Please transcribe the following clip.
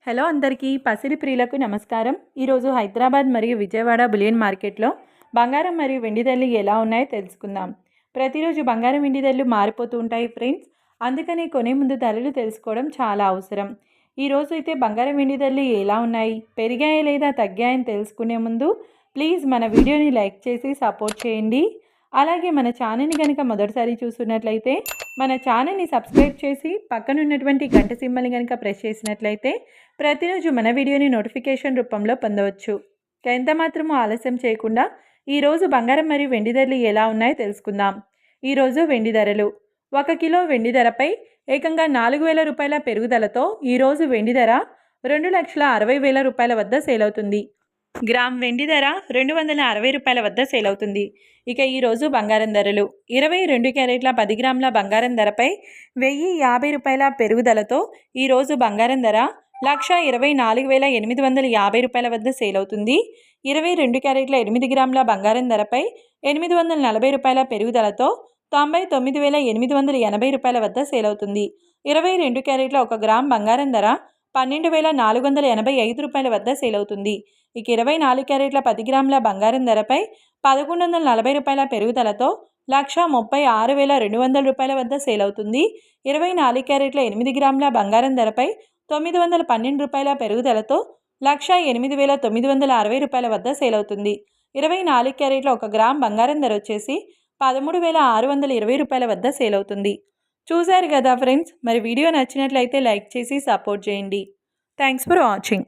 Hello అందరికీ పసిడి ప్రియులకు నమస్కారం. ఈరోజు హైదరాబాద్ మరియు విజయవాడ బులియన్ మార్కెట్లో బంగారం మరియు వెండి ధరలు ఎలా ఉన్నాయో తెలుసుకుందాం. ప్రతిరోజు బంగారం వెండి ధరలు మారిపోతూ ఉంటాయి ఫ్రెండ్స్. అందుకని కొనే ముందు ధరలు తెలుసుకోవడం చాలా అవసరం. ఈరోజు అయితే బంగారం వెండి ధరలు ఎలా ఉన్నాయి, పెరిగాయా లేదా తగ్గాయని తెలుసుకునే ముందు ప్లీజ్ మన వీడియోని లైక్ చేసి సపోర్ట్ చేయండి. అలాగే మన ఛానల్ని కనుక మొదటిసారి చూస్తున్నట్లయితే మన ఛానల్ని సబ్స్క్రైబ్ చేసి పక్కనున్నటువంటి గంట సింబల్ని కనుక ప్రెస్ చేసినట్లయితే ప్రతిరోజు మన వీడియోని నోటిఫికేషన్ రూపంలో పొందవచ్చు. ఎంత మాత్రమూ ఆలస్యం చేయకుండా ఈరోజు బంగారం మరియు వెండి ధరలు ఎలా ఉన్నాయో తెలుసుకుందాం. ఈరోజు వెండి ధరలు 1 కిలో వెండి ధరపై ఏకంగా 4,000 రూపాయల పెరుగుదలతో ఈరోజు వెండి ధర 2,60,000 రూపాయల వద్ద సేల్ అవుతుంది. గ్రామ్ వెండి ధర 260 రూపాయల వద్ద సేల్ అవుతుంది. ఇక ఈరోజు బంగారం ధరలు 22 క్యారెట్ల 10 గ్రాముల బంగారం ధరపై 1,050 రూపాయల పెరుగుదలతో ఈరోజు బంగారం ధర 1,24,850 రూపాయల వద్ద సేల్ అవుతుంది. 22 క్యారెట్ల 8 గ్రాముల బంగారం ధరపై 840 రూపాయల పెరుగుదలతో 99,880 రూపాయల వద్ద సేల్ అవుతుంది. 22 క్యారెట్ల 1 గ్రామ్ బంగారం ధర 12,485 రూపాయల వద్ద సేల్ అవుతుంది. ఇక 24 క్యారెట్ల 10 గ్రాముల బంగారం ధరపై 1,140 రూపాయల పెరుగుదలతో 1,36,200 రూపాయల వద్ద సేల్ అవుతుంది. 24 క్యారెట్ల 8 గ్రాముల బంగారం ధరపై 912 రూపాయల పెరుగుదలతో 1,08,960 రూపాయల వద్ద సేల్ అవుతుంది. 24 క్యారెట్ల 1 గ్రామ్ బంగారం ధర వచ్చేసి 13,620 రూపాయల వద్ద సేల్ అవుతుంది. చూశారు కదా ఫ్రెండ్స్, మరి వీడియో నచ్చినట్లయితే లైక్ చేసి సపోర్ట్ చేయండి. Thanks for watching.